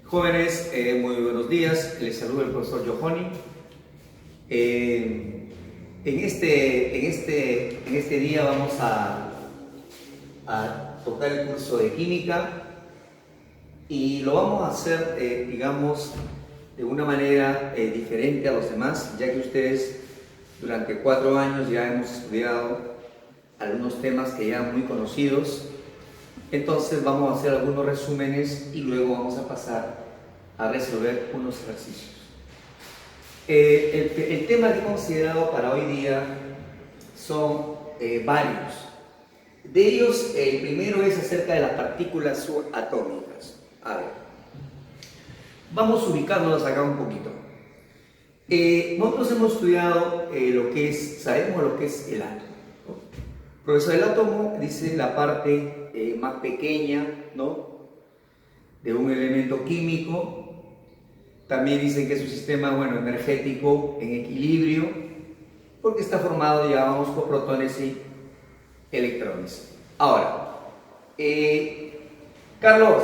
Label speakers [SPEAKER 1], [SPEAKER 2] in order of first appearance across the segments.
[SPEAKER 1] Jóvenes, muy buenos días. Les saluda el profesor Johnny. En este día vamos a tocar el curso de química y lo vamos a hacer, digamos, de una manera diferente a los demás, ya que ustedes durante 4 años ya hemos estudiado algunos temas que ya muy conocidos. Entonces vamos a hacer algunos resúmenes y luego vamos a pasar a resolver unos ejercicios. El tema que he considerado para hoy día son varios. De ellos, el primero es acerca de las partículas subatómicas. A ver, vamos ubicándolas acá un poquito. Nosotros hemos estudiado sabemos lo que es el átomo, ¿no? Profesor, el átomo dice la parte más pequeña, ¿no?, de un elemento químico. También dicen que es un sistema, energético en equilibrio, porque está formado, digamos, por protones y electrones. Ahora, Carlos,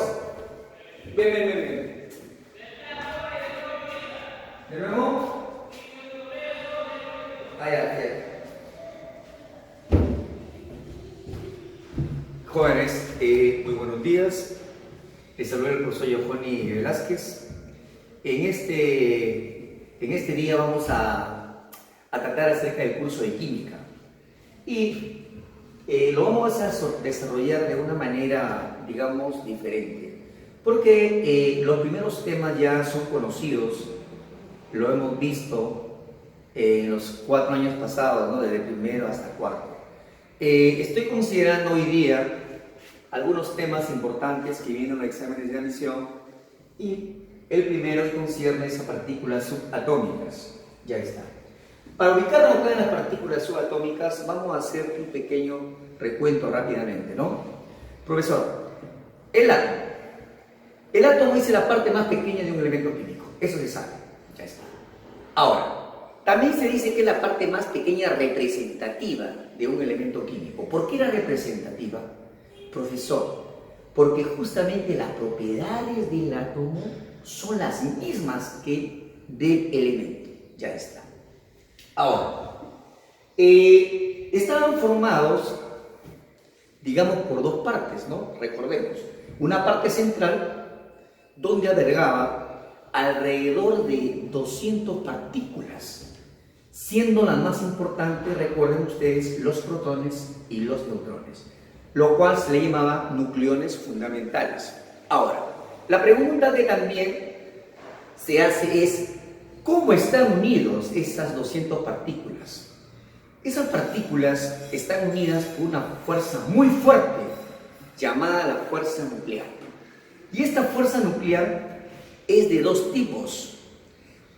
[SPEAKER 1] ven. ¿De nuevo? Ya. Jóvenes, muy buenos días. Les saluda el profesor Johnny Velázquez. En este día vamos a tratar acerca del curso de química y lo vamos a desarrollar de una manera, digamos, diferente, porque los primeros temas ya son conocidos, lo hemos visto en los 4 años pasados, ¿no?, desde primero hasta cuarto. Estoy considerando hoy día algunos temas importantes que vienen en los exámenes de admisión y el primero concierne a partículas subatómicas. Ya está. Para ubicarnos acá en las partículas subatómicas vamos a hacer un pequeño recuento rápidamente, ¿no? Profesor, el átomo. El átomo es la parte más pequeña de un elemento químico. Eso se sabe. Ya está. Ahora, también se dice que es la parte más pequeña representativa de un elemento químico. ¿Por qué era representativa? Profesor, porque justamente las propiedades del átomo son las mismas que del elemento. Ya está. Ahora, estaban formados, digamos, por 2 partes, ¿no? Recordemos, una parte central donde albergaba alrededor de 200 partículas, siendo las más importantes, recuerden ustedes, los protones y los neutrones, lo cual se le llamaba nucleones fundamentales. Ahora, la pregunta que también se hace es, ¿cómo están unidos esas 200 partículas? Esas partículas están unidas por una fuerza muy fuerte, llamada la fuerza nuclear. Y esta fuerza nuclear es de 2 tipos.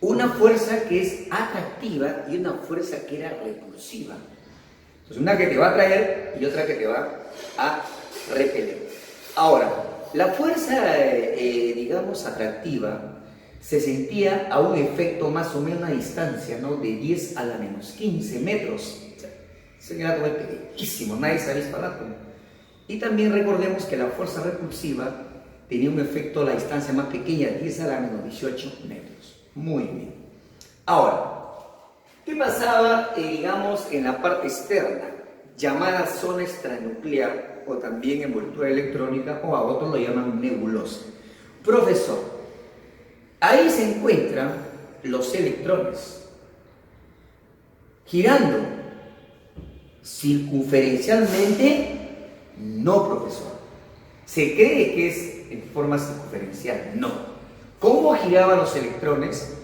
[SPEAKER 1] Una fuerza que es atractiva y una fuerza que era repulsiva. Entonces, una que te va a atraer y otra que te va a repeler. Ahora, la fuerza, digamos, atractiva se sentía a un efecto más o menos a distancia, ¿no?, de 10 a la menos 15 metros. Ese átomo es pequeñísimo, nadie se ha visto al átomo. Y también recordemos que la fuerza repulsiva tenía un efecto a la distancia más pequeña, 10 a la menos 18 metros. Muy bien. Ahora, ¿qué pasaba, digamos, en la parte externa, llamada zona extranuclear o también envoltura electrónica, o a otros lo llaman nebulosa? Profesor, ahí se encuentran los electrones girando circunferencialmente. No, profesor. Se cree que es en forma circunferencial. No. ¿Cómo giraban los electrones,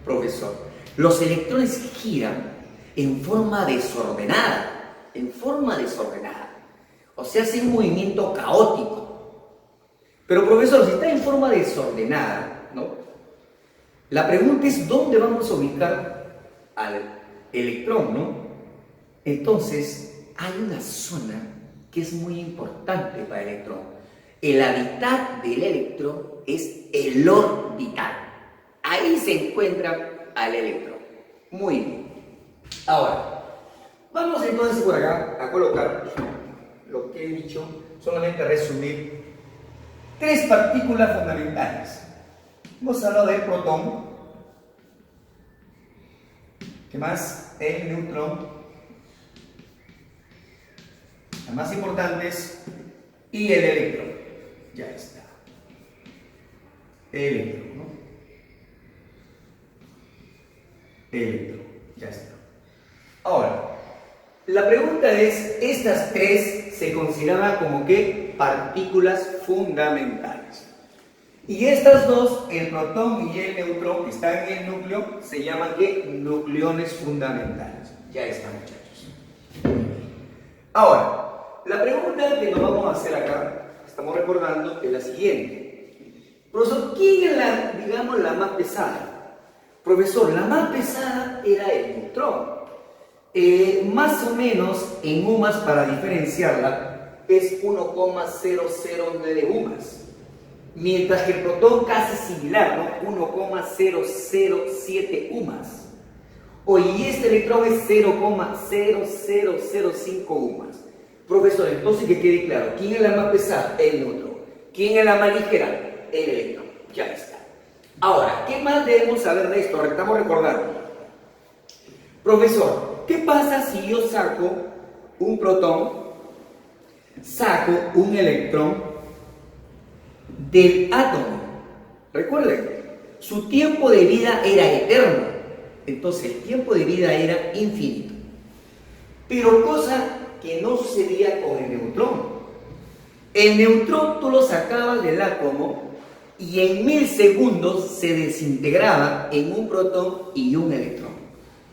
[SPEAKER 1] profesor? Los electrones giran en forma desordenada. O sea, hace un movimiento caótico. Pero, profesor, si está en forma desordenada, ¿no?, la pregunta es, ¿dónde vamos a ubicar al electrón, no? Entonces, hay una zona que es muy importante para el electrón. El hábitat del electrón es el orbital. Ahí se encuentra al electrón. Muy bien. Ahora, vamos entonces por acá a colocar lo que he dicho, solamente resumir 3 partículas fundamentales. Hemos hablado del protón. ¿Qué más? El neutrón. Las más importantes. Y el electrón. Ya está. El electrón, ¿no? El electrón. Ya está. Ahora, la pregunta es, estas tres se consideraban como que partículas fundamentales. Y estas dos, el protón y el neutrón, que están en el núcleo, se llaman que nucleones fundamentales. Ya está, muchachos. Ahora, la pregunta que nos vamos a hacer acá, estamos recordando, es la siguiente. Profesor, ¿quién es la más pesada? Profesor, la más pesada era el neutrón. Más o menos en UMAS, para diferenciarla, es 1,009 UMAS. Mientras que el protón casi similar, ¿no? 1,007 UMAS. Y este electrón es 0,0005 UMAS. Profesor, entonces que quede claro, ¿quién es la más pesada? El neutrón. ¿Quién es la más ligera? El electrón. Ya está. Ahora, ¿qué más debemos saber de esto? Estamos recordando. Profesor, ¿qué pasa si yo saco un protón, saco un electrón del átomo? Recuerden, su tiempo de vida era eterno, entonces el tiempo de vida era infinito. Pero cosa que no sucedía con el neutrón. El neutrón tú lo sacabas del átomo y en 1000 segundos se desintegraba en un protón y un electrón.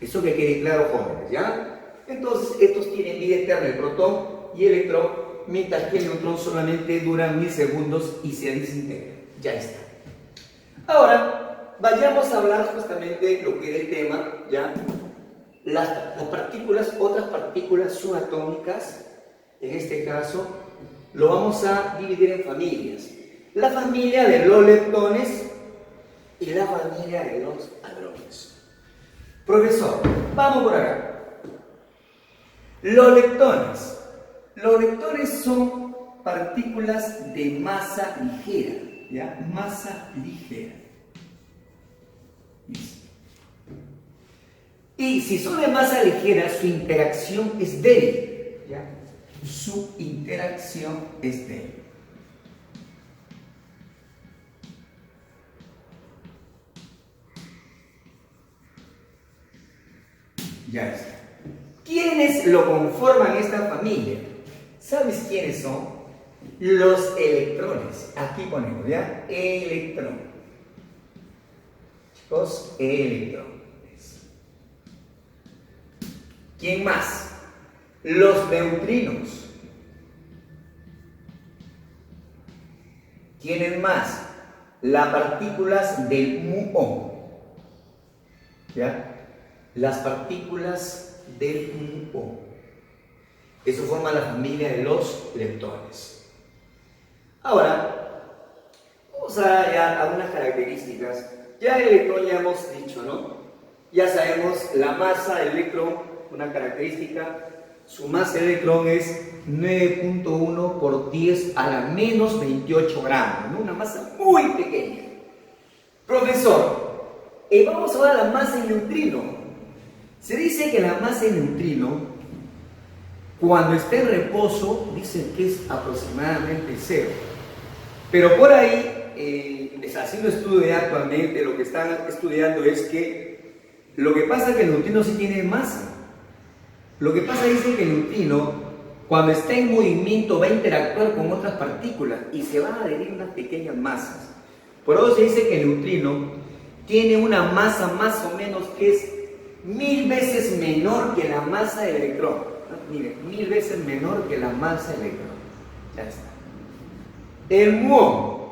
[SPEAKER 1] Eso que quede claro, jóvenes, ¿ya? Entonces estos tienen vida eterna, el protón y el electrón, mientras que el neutrón solamente dura 1000 segundos y se desintegra. Ya está. Ahora, vayamos a hablar justamente de lo que es el tema, ¿ya? Las partículas, otras partículas subatómicas, en este caso, lo vamos a dividir en familias. La familia de los leptones y la familia de los hadrones. Profesor, vamos por acá. Los leptones. Los leptones son partículas de masa ligera, ¿ya? Masa ligera. Listo. Y si son de masa ligera, su interacción es débil, ¿ya? Su interacción es débil. Ya está. ¿Quiénes lo conforman esta familia? ¿Sabes quiénes son? Los electrones. Aquí ponemos, ¿ya? Electrón. Chicos, electrones. ¿Quién más? Los neutrinos. ¿Quiénes más? Las partículas del muón. ¿Ya? Las partículas del muón. Eso forma la familia de los leptones. Ahora, vamos a ya algunas características. Ya el electrón ya hemos dicho, ¿no? Ya sabemos la masa del electrón, una característica, su masa del electrón es 9.1 por 10 a la menos 28 gramos, ¿no? Una masa muy pequeña. Profesor, vamos a ver la masa del neutrino. Se dice que la masa del neutrino, cuando está en reposo, dicen que es aproximadamente cero. Pero por ahí, haciendo estudio actualmente, lo que están estudiando es que lo que pasa es que el neutrino sí tiene masa. Lo que pasa es que el neutrino, cuando está en movimiento, va a interactuar con otras partículas y se van a adherir unas pequeñas masas. Por eso se dice que el neutrino tiene una masa más o menos que es 1000 veces menor que la masa del electrón. Miren, 1000 veces menor que la masa del electrón. Ya está. El muón,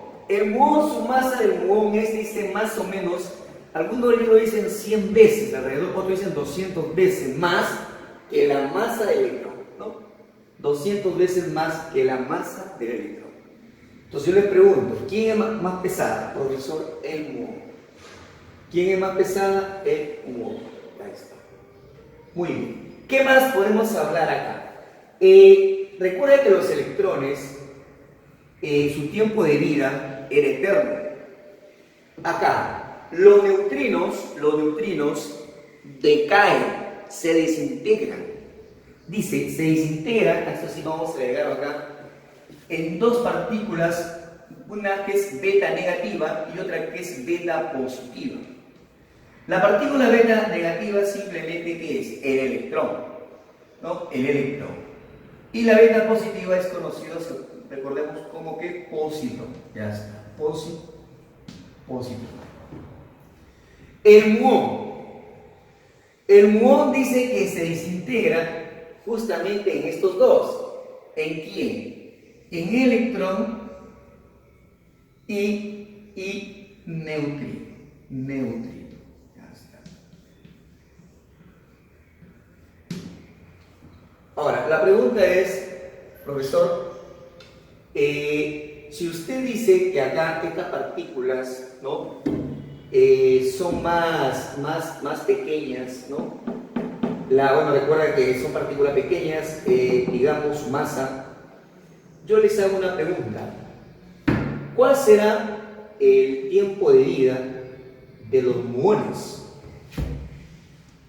[SPEAKER 1] su masa del muón es, dice, más o menos, algunos lo dicen 100 veces alrededor, otros dicen 200 veces más que la masa del electrón, ¿no? 200 veces más que la masa del electrón. Entonces yo les pregunto, ¿quién es más pesada? Profesor, el muón. ¿Quién es más pesada? El muón. Ahí está. Muy bien. ¿Qué más podemos hablar acá? Recuerda que los electrones, su tiempo de vida era eterno. acá, los neutrinos decaen, se desintegran. Dice, se desintegra, esto sí vamos a agregarlo acá, en dos partículas, una que es beta negativa y otra que es beta positiva. La partícula beta negativa simplemente ¿qué es? El electrón, ¿no? El electrón. Y la beta positiva es conocida, recordemos, como que positón. Ya está, positón. El muón dice que se desintegra justamente en estos dos. ¿En quién? En electrón y neutrino. Ya está. Ahora, la pregunta es, profesor, si usted dice que acá estas partículas, ¿no? Son más pequeñas, ¿no? Bueno, recuerda que son partículas pequeñas, digamos masa. Yo les hago una pregunta. ¿Cuál será el tiempo de vida de los muones?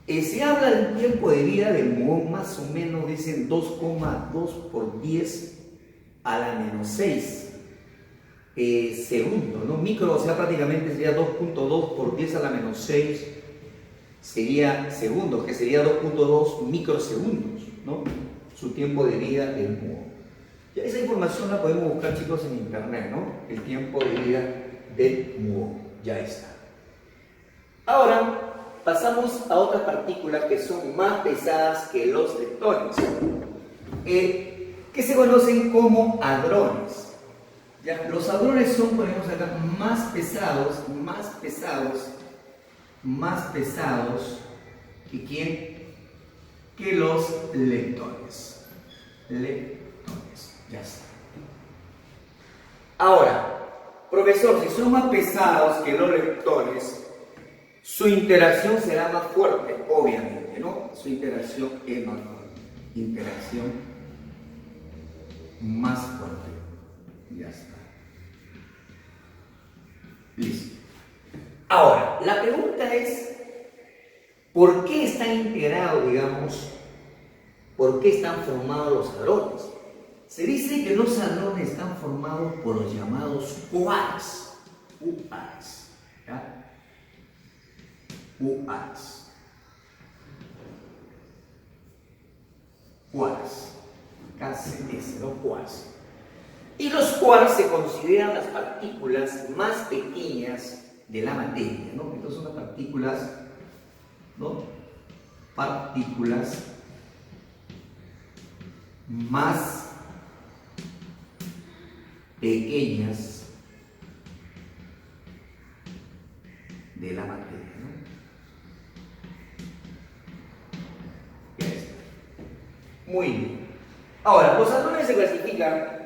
[SPEAKER 1] Se habla del tiempo de vida del muón más o menos, dicen 2,2 por 10 a la menos 6 segundos, ¿no? Micro, o sea, prácticamente sería 2,2 por 10 a la menos 6 sería segundos, que sería 2,2 microsegundos, ¿no? Su tiempo de vida del muón. Ya esa información la podemos buscar, chicos, en internet, ¿no? El tiempo de vida del muón, ya está. Ahora pasamos a otras partículas que son más pesadas que los leptones, que se conocen como hadrones. ¿Ya? Los hadrones son, ponemos acá, más pesados que ¿quién? Que los leptones. Ya está. Ahora, profesor, si son más pesados que los leptones, su interacción será más fuerte, obviamente, ¿no? Su interacción es más fuerte. Interacción más fuerte. Ya está. Listo. Ahora, la pregunta es, ¿por qué están integrados, digamos, por qué están formados los hadrones? Se dice que los hadrones están formados por los llamados quarks. ¿Ya? Quarks. KCS, ¿no? Quarks. Y los quarks se consideran las partículas más pequeñas de la materia, ¿no? Entonces son las partículas, ¿no? Partículas más pequeñas de la materia, ¿no? Ya está. Muy bien. Ahora, los hadrones se clasifican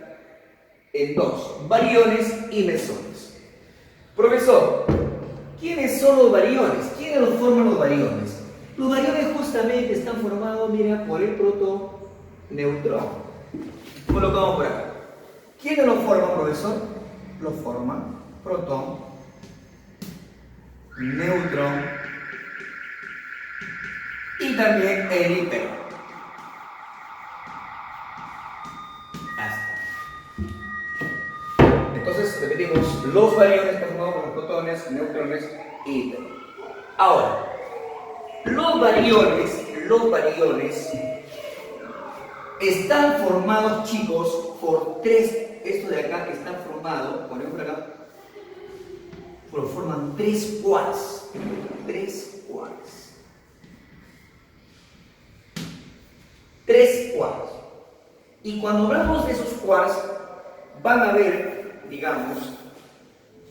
[SPEAKER 1] en dos, bariones y mesones. Profesor, ¿quiénes son los bariones? ¿Quiénes los forman los bariones? Los bariones justamente están formados, mira, por el protón-neutrón. Colocamos por acá. ¿Quiénes los forman, profesor? Los forman protón, neutrón y también el electrón. Entonces, repetimos, los bariones están formados por protones, neutrones y electrones. Ahora, los bariones están formados, chicos, por tres. Estos de acá están formados, ponemos por acá, forman tres quarks. Tres quarks. Y cuando hablamos de esos quarks, van a ver, digamos,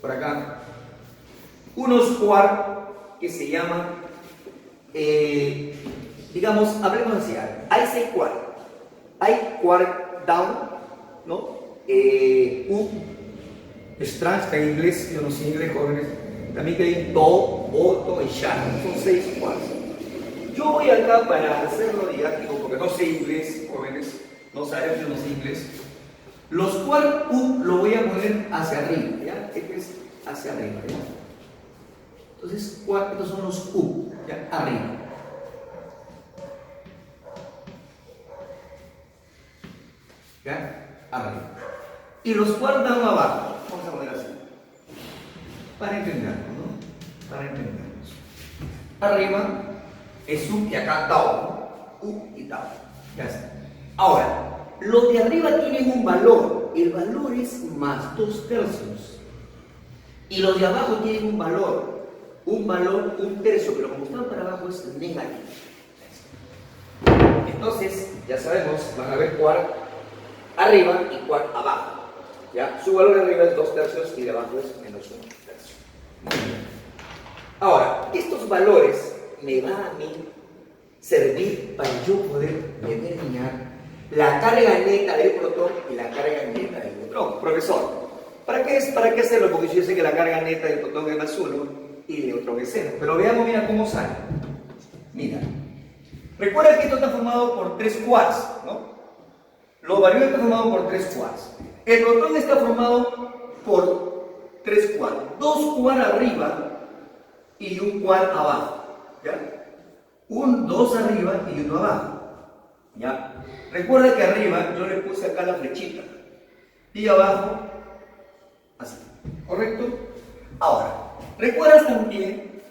[SPEAKER 1] por acá, unos quarks que se llaman, digamos, hablemos así, hay 6 quarks. Hay quark down, ¿no? Strange, que en inglés, yo no sé inglés, jóvenes, también que hay do, oto y shan, son 6 quarks. Yo voy acá para hacerlo didáctico, porque no sé inglés, jóvenes, no sabemos, yo no sé inglés. Los quark U lo voy a poner hacia arriba, ¿ya? Este es hacia arriba, ¿ya? Entonces, estos son los U, ¿ya? Arriba. ¿Ya? Arriba. Y los quarks dan abajo. Vamos a poner así. Para entenderlo, ¿no? Para entendernos. Arriba es U y acá Tau, ¿no? U y Tau. Ya está. Ahora, los de arriba tienen un valor. El valor es más 2/3. Y los de abajo tienen un valor, 1/3, pero como están para abajo es negativo. Entonces, ya sabemos, van a ver quark arriba y quark abajo. ¿Ya? Su valor arriba es 2/3 y de abajo es menos 1/3. Muy bien. Ahora, estos valores me van a mí servir para yo poder determinar la carga neta del protón y la carga neta del neutrón. Profesor, ¿para qué hacerlo? Porque yo sé que la carga neta del protón es más 1 y el neutrón es 0. Pero veamos, mira cómo sale. Mira. Recuerda que esto está formado por 3 quarks, ¿no? Los bariones están formados por 3 quarks. El protón está formado por 3 quarks. 2 quarks arriba y un quark abajo. ¿Ya? 2 arriba y 1 abajo. ¿Ya? Recuerda que arriba yo le puse acá la flechita y abajo así, ¿correcto? Ahora, recuerdas también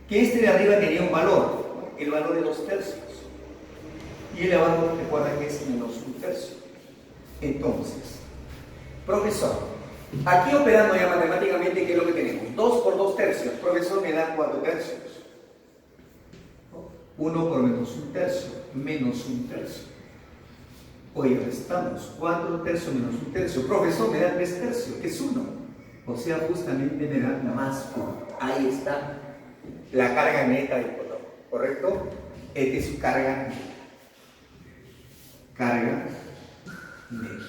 [SPEAKER 1] que este de arriba tenía un valor, ¿no? El valor de 2/3 y el de abajo recuerda que es menos 1/3. Entonces, profesor, aquí operando ya matemáticamente, ¿qué es lo que tenemos? 2 por 2/3, profesor, me da 4/3. 1 por menos 1/3, menos 1/3. Hoy restamos 4/3 menos 1/3. Profesor, me da 3/3, que es 1. O sea, justamente me da más 1. Ahí está la carga neta del protón, ¿correcto? Esta es su carga neta. Carga neta.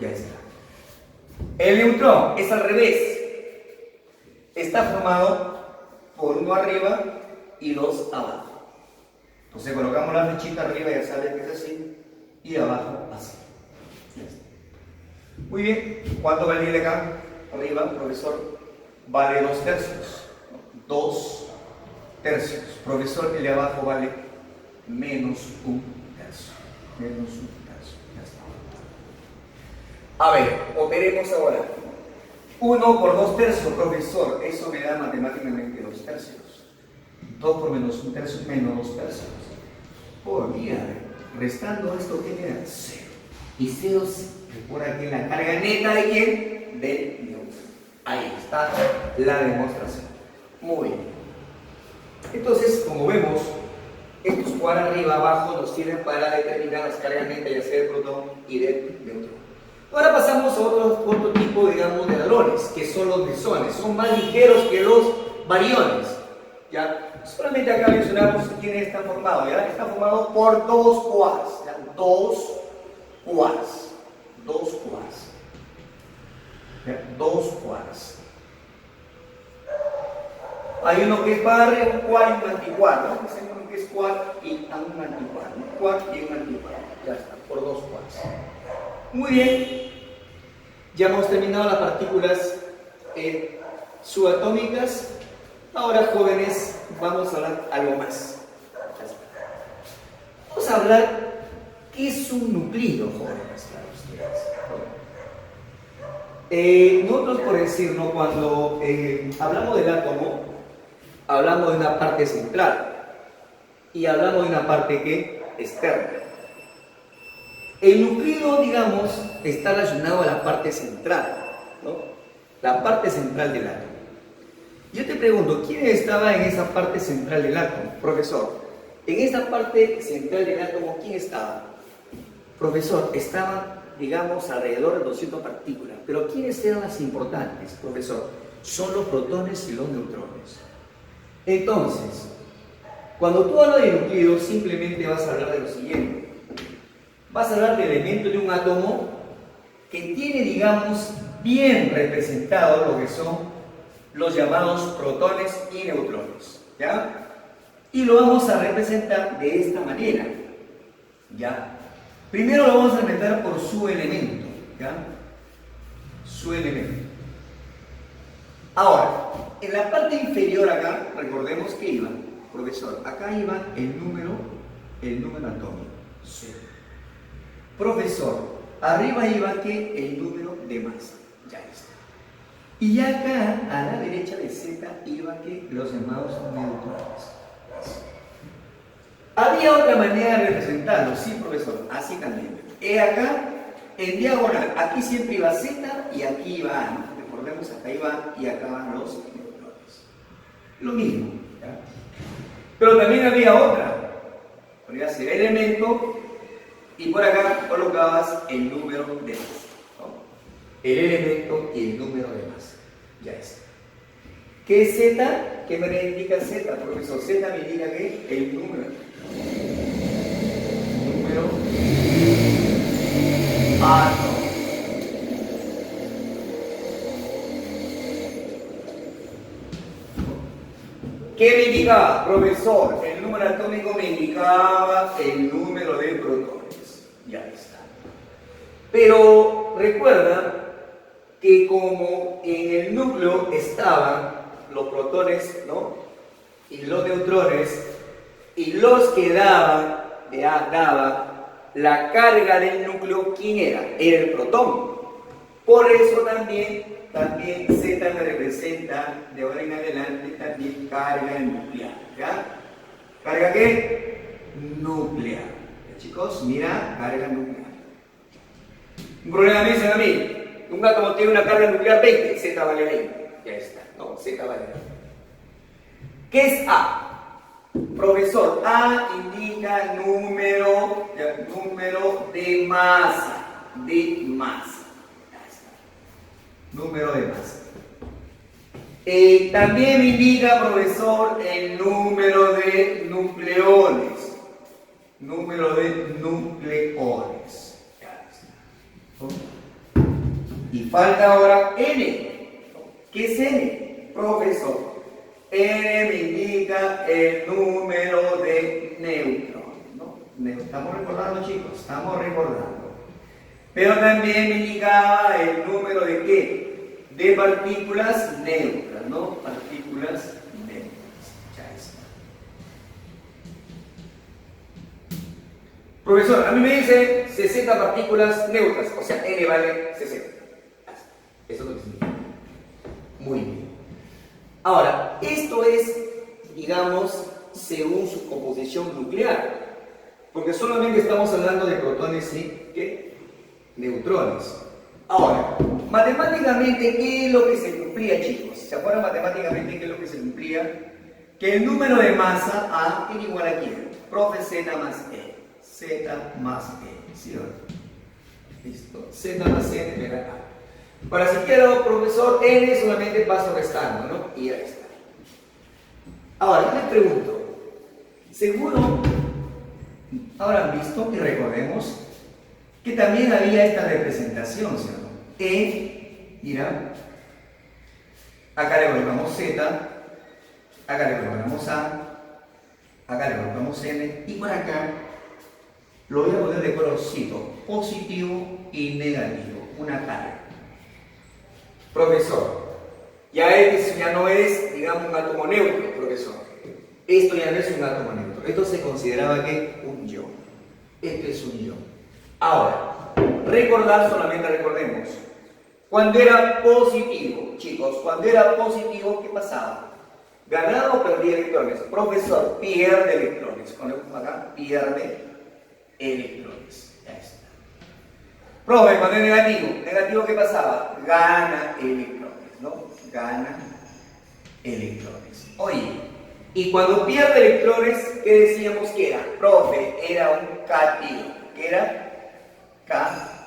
[SPEAKER 1] Ya está. El neutrón es al revés. Está formado por 1 arriba y 2 abajo. Entonces colocamos la flechita arriba, ya sabes que es así, y abajo así. Ya está. Muy bien, ¿cuánto vale de acá? Arriba, profesor, vale 2/3. 2/3. Profesor, el de abajo vale menos 1/3. Menos 1/3. Ya está. A ver, operemos ahora. 1 por 2/3, profesor, eso me da matemáticamente 2/3. 2 por menos 1/3, menos 2/3. Por mira, restando esto, ¿qué me da? 0. Y 0, recuerda que la carga neta de quién? Del neutrón. Ahí está la demostración. Muy bien. Entonces, como vemos, estos quarks arriba abajo nos sirven para determinar las cargas netas, ya sea del protón y del neutrón. Ahora pasamos a otro tipo, digamos, de halones, que son los mesones. Son más ligeros que los bariones. ¿Ya? Solamente acá mencionamos quiénes están formados. ¿Ya? Está formado por 2 quarks. ¿Ya? 2 quarks. 2 quarks. ¿Ya? 2 quarks. Hay uno que es par, un quark y un antiquark, ¿no? Dicen uno que es quark y un antiquark. Un quark y un antiquark. Ya está, por 2 quarks. Muy bien, ya hemos terminado las partículas subatómicas. Ahora, jóvenes, vamos a hablar algo más. Vamos a hablar qué es un nucleo, jóvenes, para ustedes. Nosotros, por decirlo, cuando hablamos del átomo, hablamos de una parte central y hablamos de una parte que externa. El núcleo, digamos, está relacionado a la parte central, ¿no? La parte central del átomo. Yo te pregunto, ¿quién estaba en esa parte central del átomo? Profesor, en esa parte central del átomo, ¿quién estaba? Profesor, estaban, digamos, alrededor de 200 partículas. ¿Pero quiénes eran las importantes, profesor? Son los protones y los neutrones. Entonces, cuando tú hablas de núcleo, simplemente vas a hablar de lo siguiente. Vas a hablar de elementos de un átomo que tiene, digamos, bien representados lo que son los llamados protones y neutrones, ¿ya? Y lo vamos a representar de esta manera, ¿ya? Primero lo vamos a representar por su elemento, ¿ya? Su elemento. Ahora, en la parte inferior acá, recordemos que iba, profesor, acá iba el número atómico, Z. Profesor, arriba iba que el número de masa, ya está. Y acá, a la derecha de Z, iba que los llamados neutrones. Había otra manera de representarlo, sí, profesor, así también. Acá, en diagonal, aquí siempre iba Z y aquí iba A, ¿no? Recordemos, acá iba y acá van los neutrones. Lo mismo, ¿ya? Pero también había otra. Podrías ser elemento y por acá colocabas el número de masa, ¿no? El elemento y el número de masa. Ya está. ¿Qué es Z? ¿Qué me indica Z, profesor? Z me indica que el número átomo. ¿Qué me indicaba, profesor? El número atómico me indicaba el número de protones. Ya está. Pero recuerda que como en el núcleo estaban los protones, ¿no? Y los neutrones, y los que daban la carga del núcleo, ¿quién era? Era el protón. Por eso también Z me representa de ahora en adelante también carga nuclear, ¿ya? ¿Carga qué? Nuclear. ¿Ya, chicos? Mira, carga nuclear. Un problema me dicen a mí, un átomo tiene una carga nuclear 20, Z vale 20. Ya está, no, Z vale 20. ¿Qué es A? Profesor, A indica número de masa, número de masa. También me indica, profesor, el número de nucleones. Y falta ahora N. ¿Qué es N? Profesor, N me indica el número de neutrones, ¿no? Estamos recordando, chicos, estamos recordando. Pero también me indicaba el número de ¿qué? De partículas neutras, ¿no? Partículas neutras. Ya está. Profesor, a mí me dice 60 partículas neutras, o sea, N vale 60. Eso es lo que significa. Muy bien. Ahora, esto es, digamos, según su composición nuclear, porque solamente estamos hablando de protones y ¿qué? Neutrones. Ahora, matemáticamente, ¿qué es lo que se cumplía, chicos? ¿Se acuerdan matemáticamente qué es lo que se cumplía? Que el número de masa A era igual a ¿quién? Profe, Z más E. Z más E, ¿sí o no? Listo. Z más E me da A. Ahora, si quiero, profesor, N solamente paso restando, ¿no? Y ya está. Ahora, yo les pregunto, seguro habrán visto y recordemos que también había esta representación, ¿sí o no? E, mira, acá le colocamos Z, acá le colocamos A, acá le colocamos N, y por acá lo voy a poner de colorcito, positivo y negativo, una carga. Profesor, ya no es, digamos, un átomo neutro, profesor. Esto ya no es un átomo neutro. Esto se consideraba que un ion. Esto es un ion. Ahora, solamente recordemos. Cuando era positivo, chicos, cuando era positivo, ¿qué pasaba? ¿Ganaba o perdía electrones? Profesor, pierde electrones. Cuando acá, pierde electrones. Ya está. Profe, cuando es negativo, ¿qué pasaba? Gana electrones, ¿no? Gana electrones. Oye, y cuando pierde electrones, ¿qué decíamos que era? Profe, era un cátion. ¿Qué era? Cátion.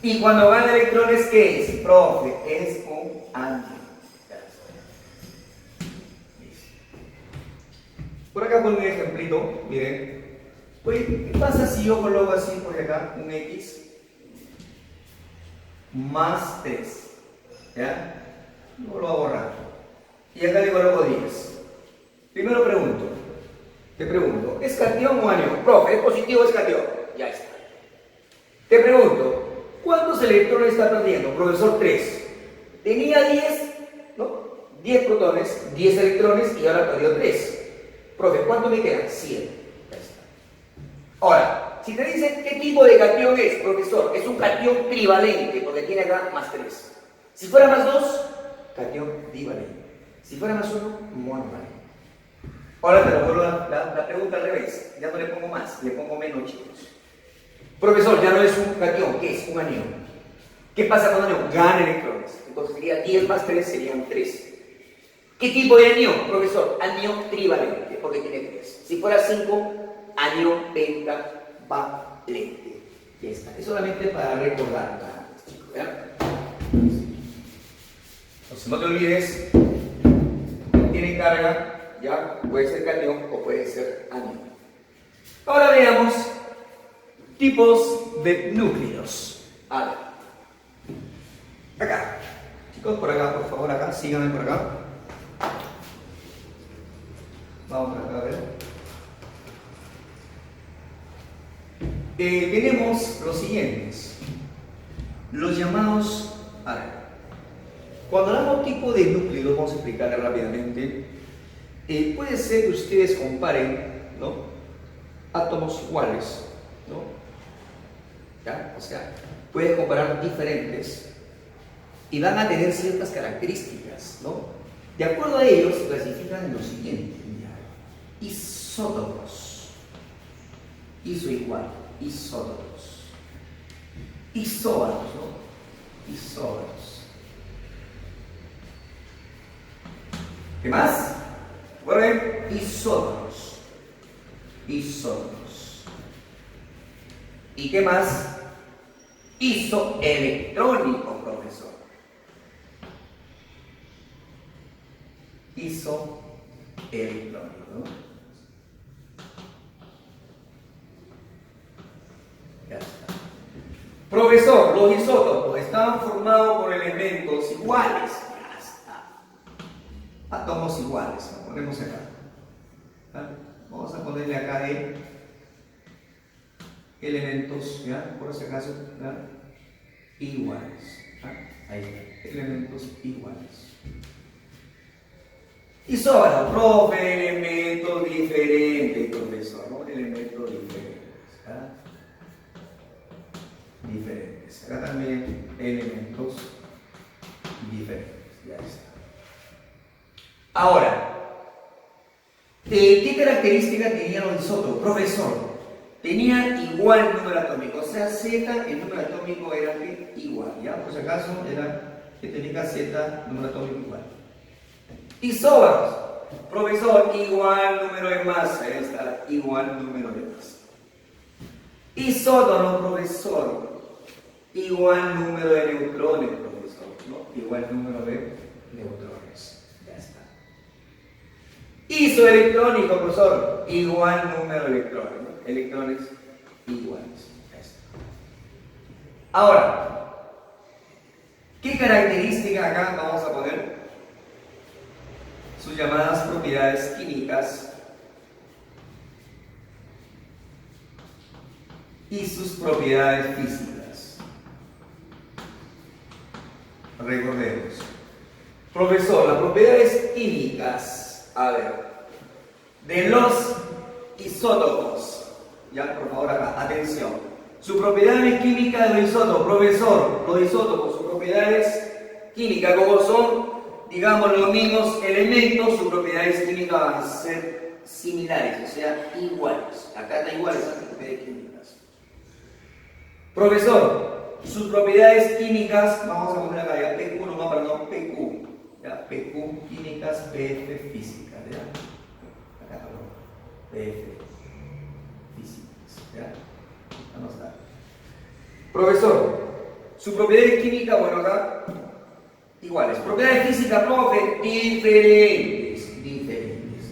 [SPEAKER 1] Y cuando gana electrones, ¿qué es? Profe, es un anión. Por acá pongo un ejemplito, miren. Oye, ¿qué pasa si yo coloco así por acá un X más 3? ¿Ya? No lo voy a borrar. Y acá le coloco 10. Primero te pregunto, ¿es cation o anión? Profe, ¿es positivo o es cation? Ya está. Te pregunto, ¿cuántos electrones está perdiendo? Profesor, 3. Tenía 10, ¿no? 10 protones, 10 electrones y ahora perdió 3. Profe, ¿cuánto me queda? 100. Ya está. Ahora, si te dicen qué tipo de cation es, profesor, es un cation trivalente, porque tiene acá más 3. Si fuera más 2, cation divalente. Si fuera más 1, monovalente. Ahora te lo vuelvo la pregunta al revés. Ya no le pongo más, le pongo menos, chicos. Profesor, ya no es un cation, ¿qué es? Un anión. ¿Qué pasa con anión? Gana electrones. Entonces sería 10 más 3, serían 3. ¿Qué tipo de anión, profesor? Anión trivalente, porque tiene 3. Si fuera 5, anión pentavalente. Ya está. Es solamente para recordar, chicos. Entonces no te olvides, tiene carga, ya puede ser cation o puede ser anión. Ahora veamos tipos de núcleos. A ver. Acá. Chicos, por acá, por favor, acá. Síganme por acá. Vamos por acá a ver. Tenemos los siguientes. Los llamados... A ver. Cuando hablamos tipo de núcleos, vamos a explicarle rápidamente. Puede ser que ustedes comparen, ¿no? Átomos iguales, ¿no? ¿Ya? O sea, pueden comparar diferentes y van a tener ciertas características, ¿no? De acuerdo a ellos, se clasifican en lo siguiente: isótopos, iso igual, isótopos, isóbaros, ¿no? Isóbaros. ¿Qué más? Bueno, isótonos, isótonos. ¿Y qué más? Isoelectrónico, profesor. Isoelectrónico, ¿no? Ya está. Profesor, los isótopos están formados por elementos iguales. Ya está. Átomos iguales, lo ponemos acá. ¿Ah? Vamos a ponerle acá elementos, ¿ya? Por si acaso, ¿ya? Iguales. ¿Ah? Ahí está, elementos iguales. Isóbaro, profe, elementos diferentes, profesor, ¿no? Elementos diferentes. ¿Ah? Diferentes. Acá también elementos diferentes. Ya está. Ahora, ¿qué características tenían los isótopos? Profesor, tenían igual número atómico, o sea, Z, el número atómico era igual, ¿ya? Por si acaso, era que tenía Z, número atómico igual. Isóbaros, profesor, igual número de masa, ahí está, igual número de masa. Isótono, profesor, igual número de neutrones, profesor, ¿no? Igual número de neutrones, ya está. Isoelectrónico, profesor, igual número de electrones, ¿no? Electrones iguales, ya está. Ahora, ¿qué característica acá vamos a poner? Sus llamadas propiedades químicas y sus propiedades físicas. Recordemos. Profesor, las propiedades químicas, a ver, de los isótopos, ya por favor acá, atención. Sus propiedades químicas de los isótopos, profesor, los isótopos, sus propiedades químicas, como son, digamos, los mismos elementos, sus propiedades químicas van a ser similares, o sea, iguales. Acá está iguales a las propiedades químicas. Profesor, sus propiedades químicas, vamos a poner acá ya PQ, no, perdón, PQ. Ya, PQ químicas, PF físicas, ¿ya? Acá, perdón, PF físicas, ¿ya? Vamos a ver. Profesor, su propiedades químicas, bueno, acá iguales. Propiedades físicas, profe, diferentes, diferentes.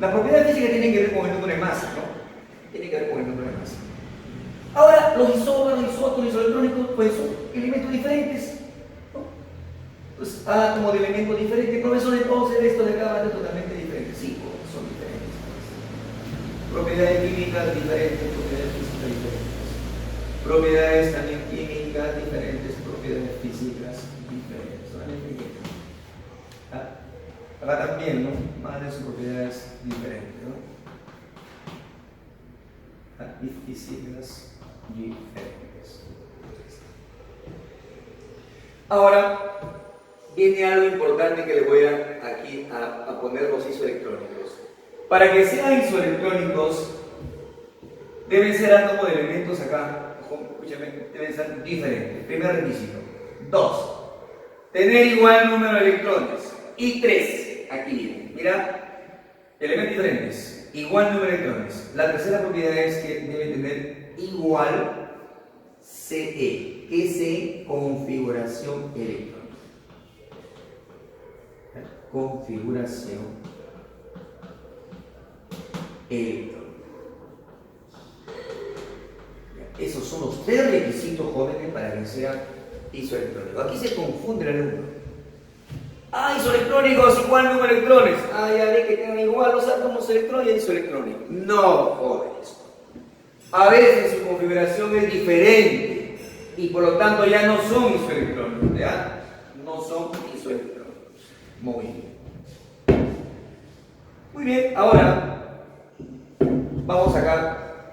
[SPEAKER 1] Las propiedades físicas tienen que ver con el número de masa, ¿no? Tienen que ver con el número de masa. Ahora, los isóbaros, isótonos, isoelectrónicos, pues son elementos diferentes, ¿no? Pues átomos de elementos diferentes. Profesor, entonces esto de acá va a ser totalmente diferente. Sí, son diferentes. Propiedades químicas diferentes, propiedades físicas diferentes. Propiedades también químicas diferentes, propiedades físicas diferentes, solamente Y. Acá también, ¿no? Van a tener sus propiedades diferentes, ¿no? Físicas diferentes. Ahora viene algo importante que le voy aquí a poner los isoelectrónicos. Para que sean isoelectrónicos deben ser átomos de elementos acá, escúchame, deben ser diferentes. Primer requisito. 2. Tener igual número de electrones. Y 3. Aquí viene. Mira, elementos diferentes. Igual número de electrones. La tercera propiedad es que debe tener igual CE. ¿Qué es configuración electrónica? Configuración electrónica. Esos son los 3 requisitos, jóvenes, para que sea isoelectrónico. Aquí se confunde el alumno. Isoelectrónicos igual número de electrones. Ya ve que tengan igual los átomos electrónicos y isoelectrónicos. No, jóvenes. A veces su configuración es diferente y por lo tanto ya no son isoelectrónicos. ¿Ya? No son isoelectrónicos. Muy bien. Muy bien, ahora vamos acá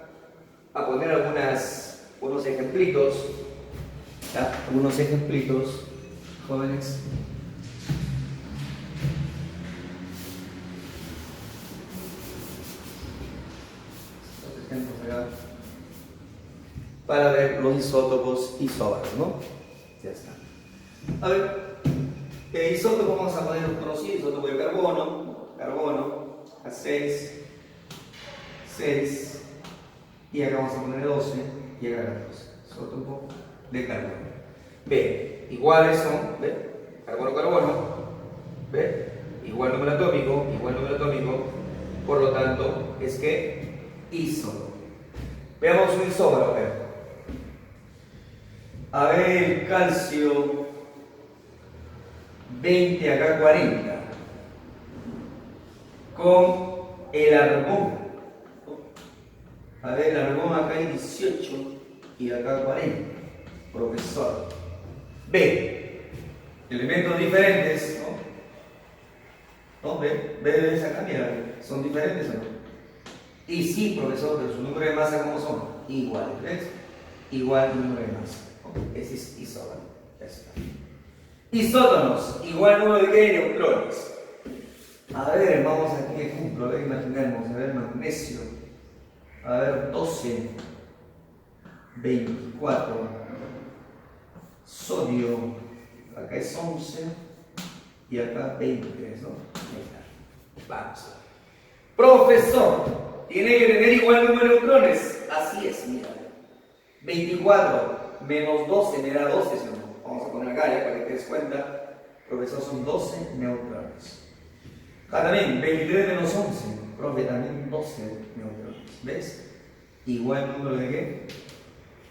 [SPEAKER 1] a poner unos ejemplitos. ¿Ya? Algunos ejemplitos, jóvenes. Para ver los isótopos isóbaros, ¿no? Ya está. A ver, isótopos vamos a poner un conocido, isótopo de carbono, A6, 6, y acá vamos a poner 12, y acá 14. Isótopo de carbono. B, iguales son, ¿ve? Carbono, ¿ve? Igual número atómico, por lo tanto, es que isótopo. Veamos un isóbaro, a ver. A ver, el calcio 20, acá 40, con el argón. A ver, el argón acá hay 18 y acá 40. Profesor. B. Elementos diferentes, ¿no? ¿No? ¿Ves acá? Mira, ¿son diferentes o no? Y sí, profesor, pero su número de masa, ¿cómo son? Iguales, ¿ves? Igual número de masa. Ese es isóbaro. Ya está. Isótonos, igual número de ¿qué? Neutrones. A ver, vamos aquí a ejemplo, a ver, imaginemos, a ver, magnesio. A ver, 12, 24. Sodio, acá es 11 y acá 23, ¿no? Vamos. Profesor, tiene que tener igual número de neutrones. Así es, mira. 24 menos 12 me da 12, ¿sí o no? Vamos a poner acá ya para que te des cuenta. Profesor, son 12 neutrones. Acá también, 23 menos 11. Profe, también 12 neutrones. ¿Ves? Igual número de ¿qué?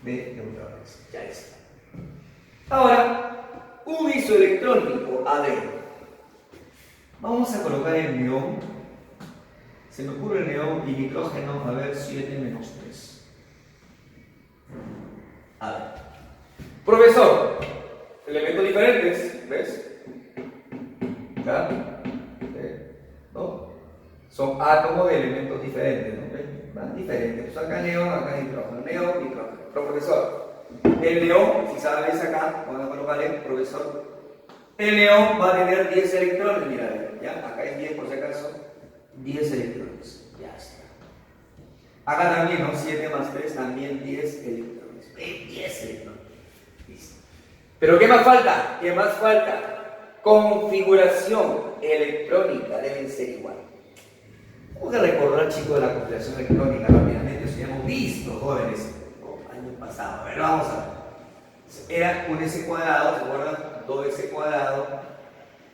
[SPEAKER 1] De neutrones. Ya está. Ahora, un isoelectrónico. A ver, vamos a colocar el neón. Se me ocurre el neón y nitrógeno. A ver, 7 menos 3. A ver. Profesor, elementos diferentes, ¿ves? ¿Ya? ¿No? Son átomos de elementos diferentes, ¿no? ¿Ves? Van diferentes. Pues acá neón, acá nitrógeno. Neón, nitrógeno. Pero profesor, el neón, si sabes acá, vamos a colocarle, profesor, el neón va a tener 10 electrones, mira, ¿ya? Acá es 10 por si acaso, 10 electrones. Ya está. Acá también, ¿no? 7 más 3, también 10 electrones. 10 electrones. Listo. Pero ¿qué más falta? ¿Qué más falta? Configuración electrónica deben ser igual. Vamos a recordar, chicos, de la configuración electrónica rápidamente. Eso ya hemos visto, jóvenes, año pasado. A ver, vamos a ver. Era un S cuadrado, ¿se acuerdan? 2S cuadrado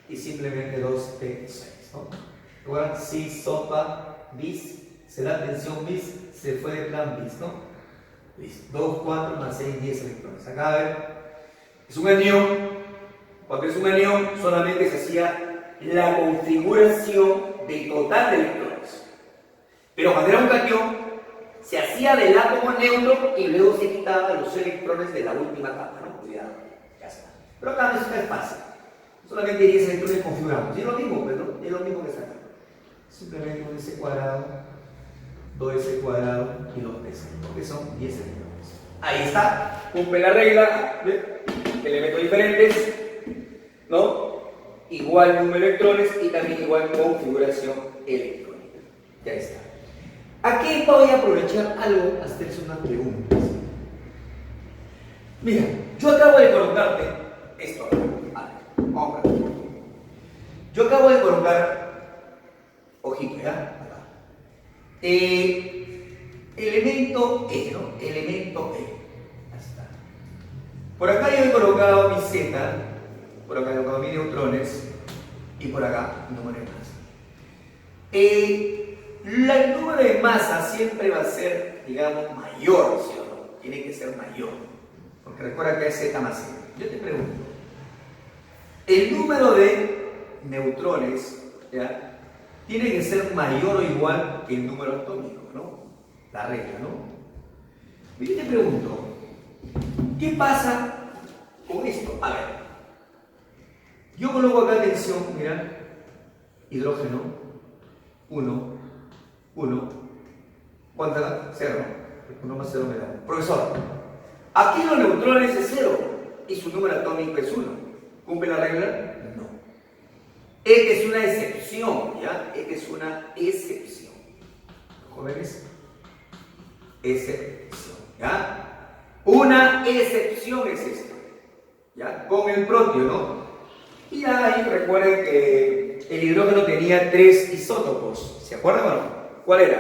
[SPEAKER 1] y simplemente 2P6, ¿no? ¿Se acuerdan? Si, sopa, bis, se da tensión bis, se fue de plan bis, ¿no? Listo. 2, 4 más 6, 10 electrones. Acá, a ver, es un anión. Cuando es un anión, solamente se hacía la configuración del total de electrones. Pero cuando era un catión, se hacía del átomo neutro y luego se quitaba los electrones de la última capa, ¿no? Cuidado, ya está. Pero acá no es fácil. Solamente 10 electrones configuramos. Y es lo mismo, pues, ¿no? Es lo mismo que sacar. Simplemente un S cuadrado, 2S cuadrado y 2PS, porque son 10 electrones. Ahí está. Cumple la regla. Elementos diferentes, ¿no? Igual número de electrones y también igual configuración electrónica. Ya está. Aquí voy a aprovechar algo a hacerse unas preguntas. Mira, yo acabo de colocarte esto. Vamos a ver. Yo acabo de colocar, ojito, ¿ya? Elemento E, ¿no? Elemento E. Ahí está. Por acá yo he colocado mi Z, por acá he colocado mis neutrones y por acá el número de masa. El número de masa siempre va a ser, digamos, mayor, ¿sí o no? Tiene que ser mayor. Porque recuerda que es Z más Z. Yo te pregunto, el número de neutrones, ¿ya?, tiene que ser mayor o igual que el número atómico, ¿no? La regla, ¿no? Y yo te pregunto, ¿qué pasa con esto? A ver, yo coloco acá atención, mira, hidrógeno, 1, 1, ¿cuánto da? 0, 1 más 0 me da. Profesor, aquí los neutrones es 0 y su número atómico es 1. ¿Cumple la regla? No. Esta es una excepción, ¿ya? Esta es una excepción. ¿Jóvenes? Excepción, ¿ya? Una excepción es esta, ¿ya? Con el protio, ¿no? Y ahí recuerden que el hidrógeno tenía 3 isótopos. ¿Se acuerdan o no? ¿Cuál era?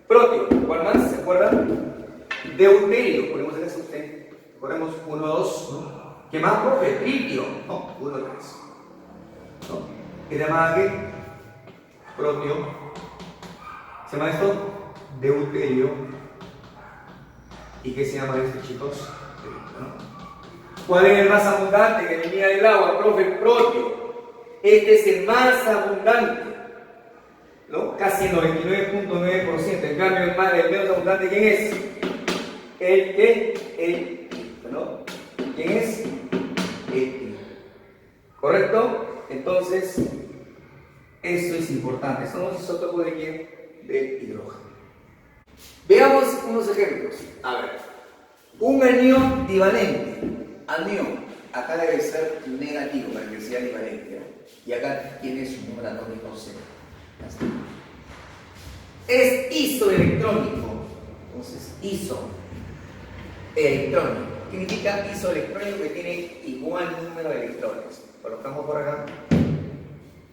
[SPEAKER 1] Protio. ¿Cuál más? ¿Se acuerdan? Deuterio. Ponemos acá usted. Recordemos 1, 2, ¿no? ¿Qué más, profe? Tritio. No, 1, 3. ¿No? ¿Qué se llama qué? Protio. ¿Se llama esto? Deuterio. ¿Y qué se llama esto, chicos? Tritio, ¿no? ¿Cuál es el más abundante que venía del agua, profe? El protio. Este es el más abundante, ¿no? Casi el 99.9%. En cambio, el menos abundante, ¿quién es? El ¿no? ¿Quién es? El ¿correcto? Entonces, esto es importante. Son los isótopos de quién? Del hidrógeno. Veamos unos ejemplos. A ver, un anión divalente. Anión, acá debe ser negativo para que sea divalente, ¿no? Y acá tiene su número atómico 0. Es isoelectrónico. Entonces, isoelectrónico. ¿Qué significa isoelectrónico? Que tiene igual número de electrones. Colocamos por acá.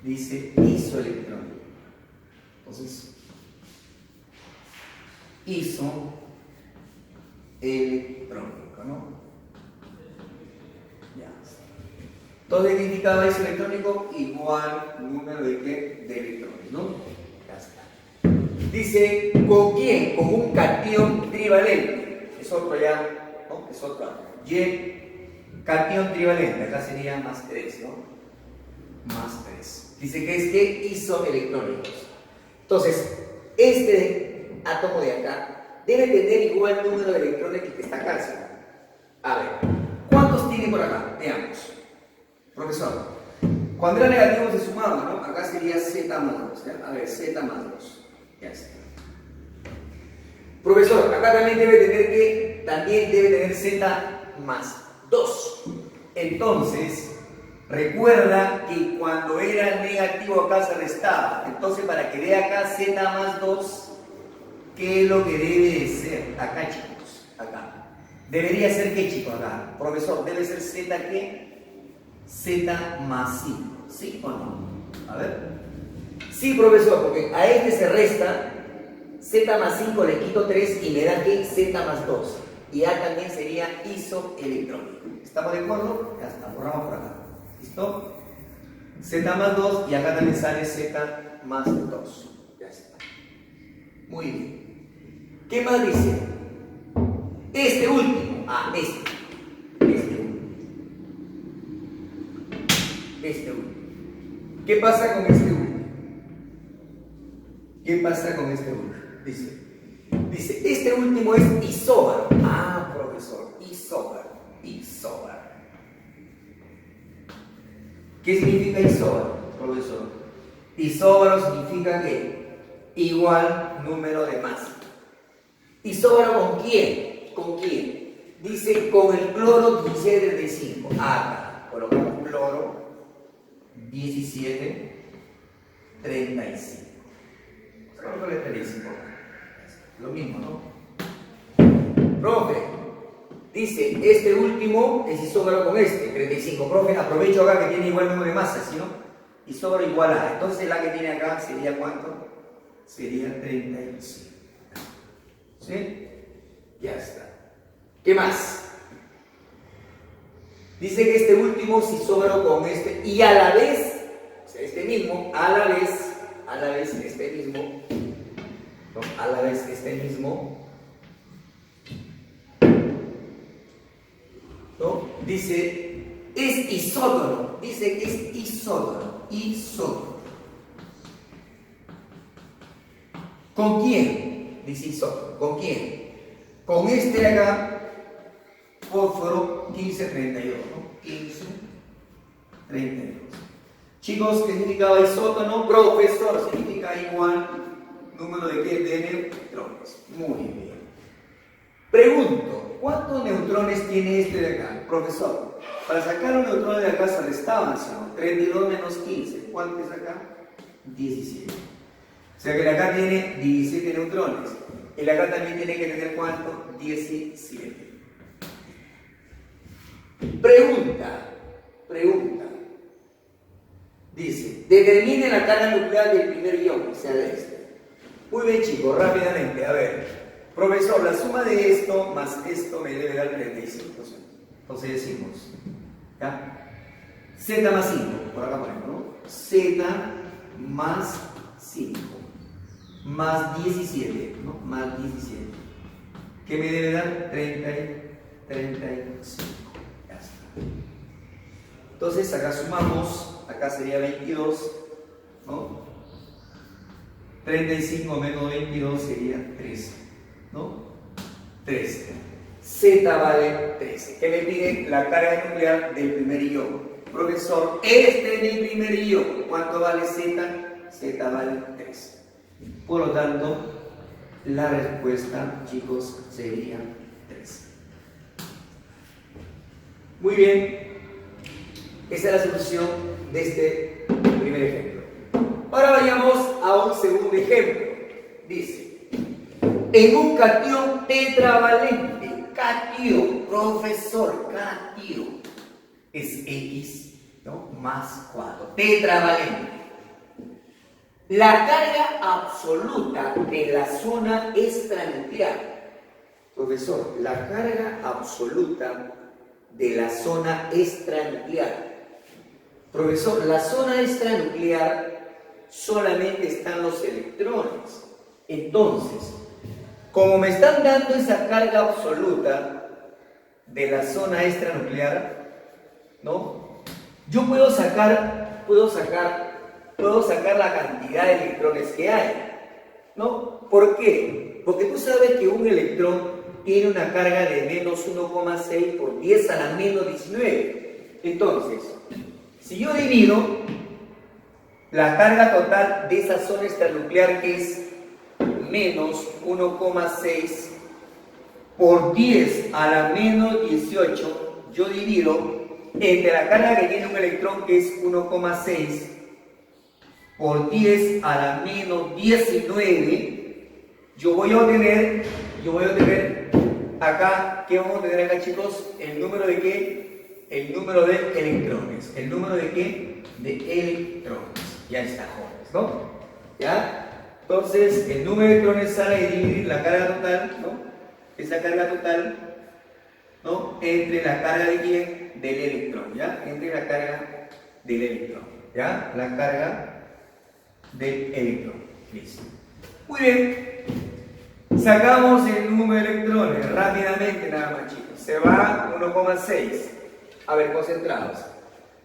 [SPEAKER 1] Dice isoelectrónico. Entonces, isoelectrónico, ¿no? Ya. Entonces, ¿qué indicaba isoelectrónico? Igual número de ¿qué? De electrones, ¿no? Ya está. Dice, ¿con quién? Con un catión trivalente. Es otro ya, ¿no? Es otro. Y catión trivalente, acá sería más 3, ¿no? Más 3. Dice que es que isoelectrónicos. Entonces, este átomo de acá debe tener igual número de electrones que el que está acá, ¿sí? A ver, ¿cuántos tiene por acá? Veamos. Profesor, cuando era negativo se sumaba, ¿no? Acá sería Z más 2, ¿ya? A ver, Z más 2. Ya está. Profesor, acá también debe tener Z más 2. Entonces, recuerda que cuando era negativo acá se restaba. Entonces, para que dé acá Z más 2, ¿qué es lo que debe de ser? Acá, chicos, acá. Debería ser ¿qué, chicos? Acá. Profesor, debe ser Z ¿qué? Z más 5. ¿Sí o no? A ver. Sí, profesor, porque a este se resta Z más 5, le quito 3 y me da ¿qué? Z más 2. Y A también sería isoelectrónico. ¿Estamos de acuerdo? Ya está, borramos por acá. ¿Listo? Z más 2 y acá también sale Z más 2. Ya está. Muy bien. ¿Qué más dice? Este último. Este último. ¿Qué pasa con este último? ¿Qué pasa con este último? Dice, este último es isóbaro. Ah, profesor, isóbaro. ¿Qué significa isóbaro, profesor? Isóbaro significa que igual número de masa. ¿Isóbaro con quién? ¿Con quién? Dice con el cloro 1735. Acá colocamos cloro 1735. Coloco el 35. Lo mismo, ¿no? Profe, dice este último es isóbaro con este, 35. Profe, aprovecho acá que tiene igual número de masa, ¿sí no? Isóbaro igual a. Entonces la que tiene acá sería ¿cuánto? Sería 35. ¿Sí? Ya está. ¿Qué más? Dice que este último es isóbaro con este y a la vez, o sea, este mismo, a la vez este mismo, ¿no? A la vez este mismo, ¿no? Dice, es isótono, dice que es isótono. ¿Con quién? Dice isótono, ¿con quién? Con este de acá, fósforo 1532, ¿no? 1532. Chicos, ¿qué significaba isótono? Profesor, significa igual número de ¿qué? De neutrones. Muy bien. Pregunto, ¿cuántos neutrones tiene este de acá? Profesor, para sacar un neutrón de acá se restaban, ¿no? 32 menos 15. ¿Cuánto es acá? 17. O sea que el de acá tiene 17 neutrones. El de acá también tiene que tener ¿cuánto? 17. Pregunta. Dice, determine la carga nuclear del primer ion, o sea, de este. Muy bien, chicos, rápidamente. A ver, profesor, la suma de esto más esto me debe dar 35%. Entonces decimos, ¿ya? Z más 5, por acá ponemos, ¿no? Z más 5, más 17, ¿no? Más 17. ¿Qué me debe dar? 35. Ya está. Entonces acá sumamos, acá sería 22, ¿no? 35 menos 22 sería 13, ¿no? 13. Z vale 13. ¿Qué me pide? La carga nuclear del primer ion. Profesor, este es mi primer ion. ¿Cuánto vale Z? Z vale 13. Por lo tanto, la respuesta, chicos, sería 13. Muy bien. Esa es la solución de este primer ejemplo. Ahora vayamos a un segundo ejemplo. Dice, en un catión tetravalente, catión, profesor, catión, es X, ¿no? Más 4, tetravalente. La carga absoluta de la zona extranuclear, profesor, la carga absoluta de la zona extranuclear. Profesor, la zona extranuclear solamente están los electrones. Entonces, como me están dando esa carga absoluta de la zona extranuclear, ¿no? Yo puedo sacar la cantidad de electrones que hay, ¿no? ¿Por qué? Porque tú sabes que un electrón tiene una carga de menos 1,6 por 10 a la menos 19. Entonces, si yo divido la carga total de esa zona extranuclear, que es menos 1,6 por 10 a la menos 18, yo divido entre la carga que tiene un electrón, que es 1,6 por 10 a la menos 19, yo voy a obtener acá, ¿qué vamos a tener acá, chicos? ¿El número de qué? El número de electrones. ¿El número de qué? De electrones. Ya está, jóvenes, ¿no? ¿Ya? Entonces, el número de electrones sale de dividir la carga total, ¿no? Esa carga total, ¿no? Entre la carga de quién? Del electrón, ¿ya? Entre la carga del electrón, ¿ya? La carga del electrón. Listo. Muy bien. Sacamos el número de electrones rápidamente, nada más, chicos. Se va 1,6. A ver, concentrados.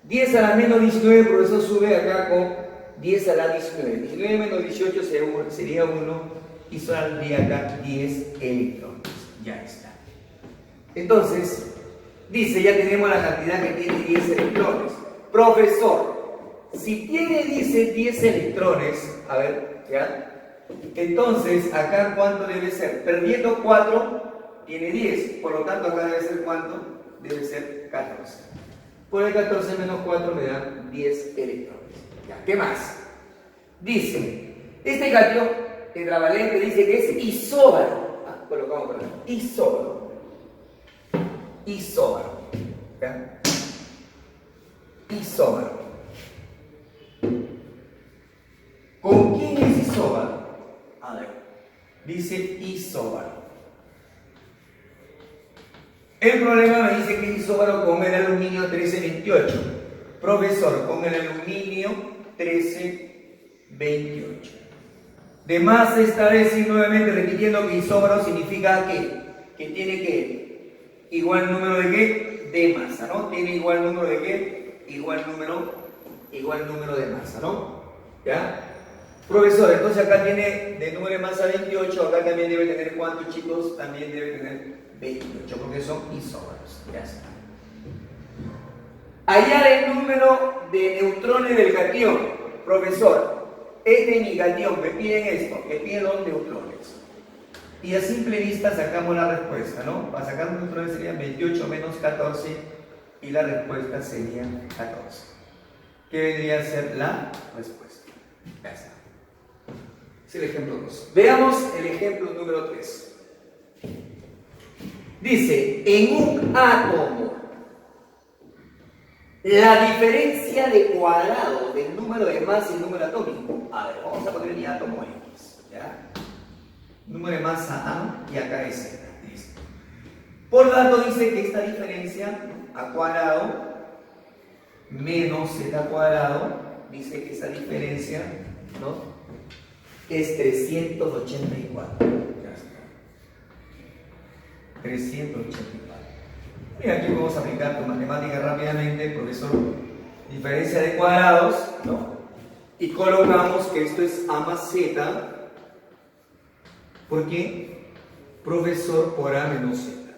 [SPEAKER 1] 10 a la menos 19, por eso sube acá con 10 a la 19. 19 menos 18 sería 1 y saldría acá 10 electrones. Ya está. Entonces, dice, ya tenemos la cantidad que tiene 10 electrones. Profesor, si tiene, dice, 10 electrones, a ver, ¿ya? Entonces, acá, ¿cuánto debe ser? Perdiendo 4, tiene 10. Por lo tanto, acá debe ser, ¿cuánto? Debe ser 14. Por el 14 menos 4 me dan 10 electrones. ¿Ya? ¿Qué más? Dice, este catión tetravalente dice que es isóbaro. Colocamos por acá. Isóbaro. Isóbaro. ¿Ya? Isóbaro. ¿Con quién es isóbaro? A ver, dice isóbaro. El problema me dice que es isóbaro con el aluminio 1328. Profesor, con el aluminio 1328. De más esta vez ir nuevamente repitiendo que isóbaro significa que tiene que igual número de qué? De masa, ¿no? Tiene igual número de qué? Igual número de masa, ¿no? ¿Ya? Profesor, entonces acá tiene de número de masa 28, acá también debe tener ¿cuántos, chicos? También debe tener 28, porque son isóbaros. Ya está. Hallar el número de neutrones del catión. Profesor, este es mi catión, me piden esto, me piden los neutrones. Y a simple vista sacamos la respuesta, ¿no? Para sacar los neutrones serían 28 menos 14 y la respuesta sería 14. ¿Qué vendría a ser la respuesta? Ya está. Es el ejemplo 2. Veamos el ejemplo número 3. Dice, en un átomo, la diferencia de cuadrado del número de masa y el número atómico. A ver, vamos a poner mi átomo X, ¿ya? Número de masa A y acá es Z. Listo. Por tanto, dice que esta diferencia A cuadrado menos Z cuadrado, dice que esa diferencia, ¿no?, es 384. Ya está. 384. Y aquí vamos a aplicar tu matemática rápidamente, profesor. Diferencia de cuadrados, ¿no? Y colocamos que esto es A más Z. ¿Por qué? Profesor, por A menos Z.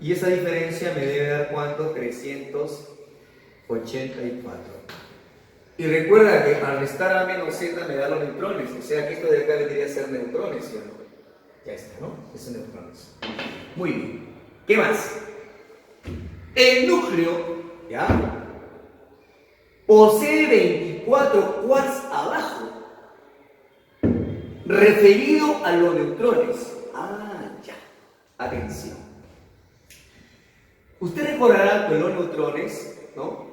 [SPEAKER 1] Y esa diferencia me debe dar ¿cuánto? 384. Y recuerda que al restar A menos Z me da los neutrones. O sea que esto de acá debería ser neutrones, ¿sí o no? Ya está, ¿no? Esos neutrones. Muy bien. ¿Qué más? El núcleo, ¿ya?, posee 24 quarks abajo, referido a los neutrones. Ya. Atención. Usted recordará que los neutrones, ¿no?,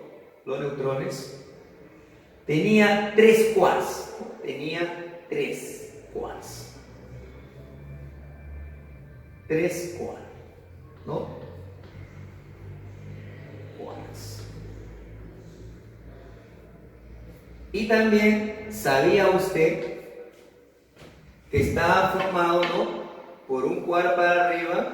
[SPEAKER 1] los neutrones tenía 3 quarks. Tenía 3 quarks. 3 quarks, ¿no? Quarks. Y también sabía usted que estaba formado, ¿no?, por un quark para arriba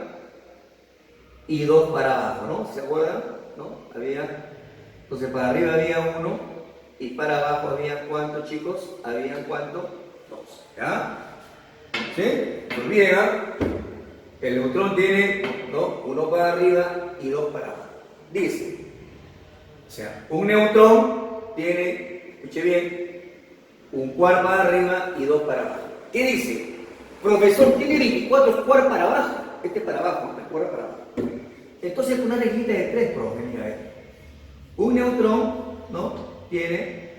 [SPEAKER 1] y 2 para abajo, ¿no? ¿Se acuerdan? ¿No? Entonces para arriba había 1 y para abajo había ¿cuánto, chicos? Habían ¿cuánto? 2. ¿Ya? ¿Sí? No olviden, ¿ah? El neutrón tiene, ¿no?, 1 para arriba y 2 para abajo. Dice, o sea, un neutrón tiene, escuche bien, un quark para arriba y 2 para abajo. ¿Qué dice? Profesor, tiene 24 quark para abajo. Este para abajo, el quark para abajo. Entonces, una reglita de 3, profe, mira, a ver. Un neutrón, ¿no?, tiene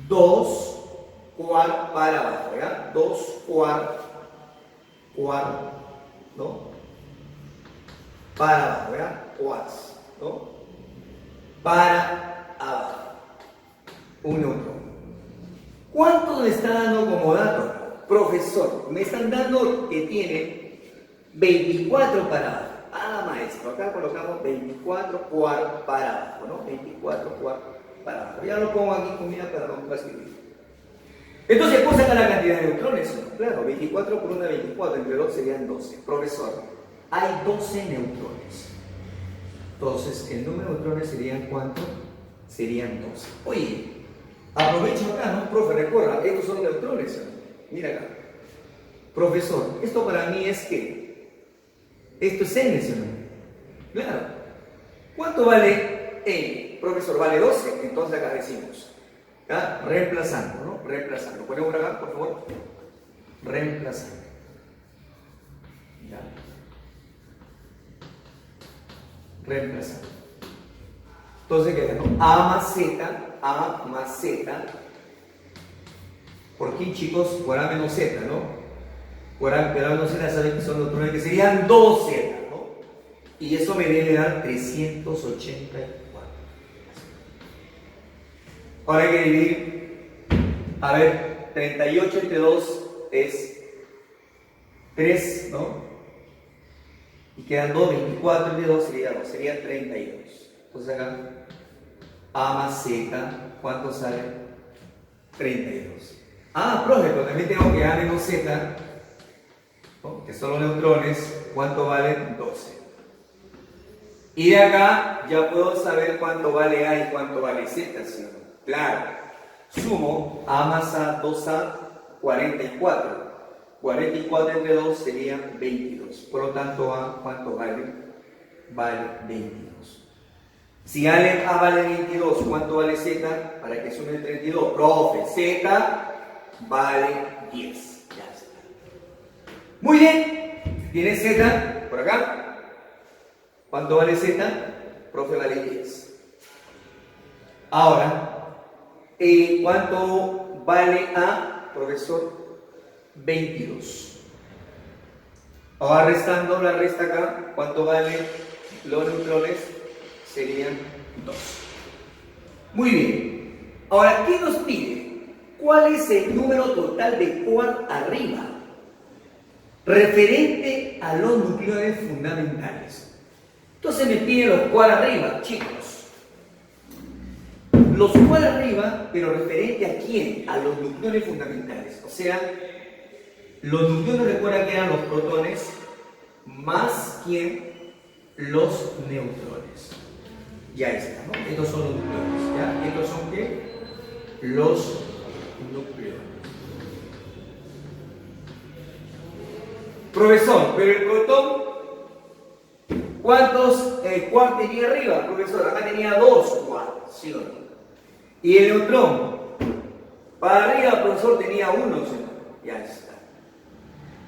[SPEAKER 1] 2 quark para abajo, ¿ya? 2 quark, ¿no?, para abajo, ¿ya? Quarks, ¿no?, para abajo. Un neutrón. ¿Cuánto me está dando como dato? Profesor, me están dando que tiene 24 para abajo. Maestro, acá colocamos 24 quark para abajo, ¿no? 24 quark para abajo. Ya lo pongo aquí con para no escribir. Entonces, ¿puedo sacar la cantidad de neutrones? Claro, 24 por 1, 24, entre 2 serían 12. Profesor, hay 12 neutrones. Entonces, el número de neutrones serían ¿cuánto? Serían 12. Oye, aprovecho acá, ¿no? Profe, recuerda, estos son neutrones, ¿no? Mira acá. Profesor, esto para mí es ¿qué? Esto es N, ¿sí o no? Claro. ¿Cuánto vale n. Profesor, vale 12, entonces acá decimos, ¿ya? Reemplazando, ¿no? Reemplazando. Ponemos por acá, por favor. Reemplazando. ¿Ya? Reemplazando. Entonces queda, ¿no? A más Z. ¿Por qué, chicos? Por A menos Z, ¿no? Por A menos Z, saben que son los neutrones que serían 2Z, ¿no? Y eso me debe dar 384. Ahora hay que dividir. A ver, 38 entre 2 es 3, ¿no? Y quedan 2, 24 entre 2 sería 2, sería 32. Entonces acá, A más Z, ¿cuánto sale? 32. Ah, profe, pero también tengo que A menos Z, ¿no? Que son los neutrones, ¿cuánto valen? 12. Y de acá ya puedo saber cuánto vale A y cuánto vale Z, ¿sí o no? Claro. Sumo A más A, 2A, 44. 44 entre 2 serían 22. Por lo tanto, A, ¿cuánto vale? Vale 22. Si A vale 22, ¿cuánto vale Z? Para que sume el 32. Profe, Z vale 10. Ya está. Muy bien. ¿Tiene Z por acá? ¿Cuánto vale Z? Profe, vale 10. Ahora, ¿cuánto vale A, profesor? 22. Ahora restando la resta acá, ¿cuánto vale los neutrones? Serían 2. Muy bien. Ahora, ¿qué nos pide? ¿Cuál es el número total de quark arriba? Referente a los nucleones fundamentales. Entonces me piden los quark arriba, chicos. Los quark arriba, pero referente a quién? A los nucleones fundamentales. O sea, los nucleones, recuerda que eran los protones más ¿quién? Los neutrones. Ya está, ¿no? Estos son los nucleones, ¿ya? ¿Estos son qué? Los nucleones. Profesor, pero el protón, ¿cuántos quark tenía arriba? Profesor, acá tenía 2 quark, ¿sí o no? Y el neutrón, para arriba, profesor, tenía 1, ¿sí o no? Ya está.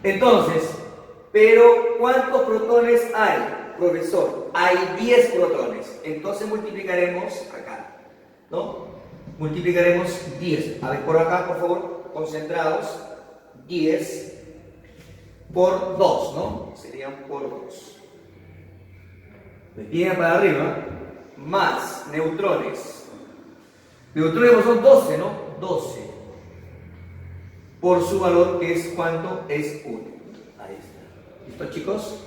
[SPEAKER 1] Entonces, pero ¿cuántos protones hay? Profesor, hay 10 protones. Entonces multiplicaremos acá, ¿no? Multiplicaremos 10. A ver, por acá, por favor, concentrados. 10 por 2, ¿no? Serían por 2. Me piden para arriba, más neutrones. Neutrones son 12, ¿no? 12. Por su valor, que es ¿cuánto? Es 1. Ahí está. ¿Listo, chicos?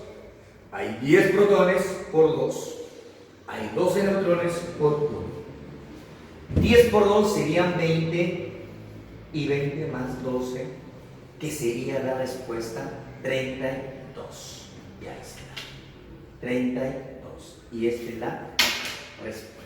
[SPEAKER 1] Hay 10 protones por 2. Hay 12 neutrones por 1. 10 por 2 serían 20. Y 20 más 12, que sería la respuesta 32. Ya está. 32. Y esta es la respuesta.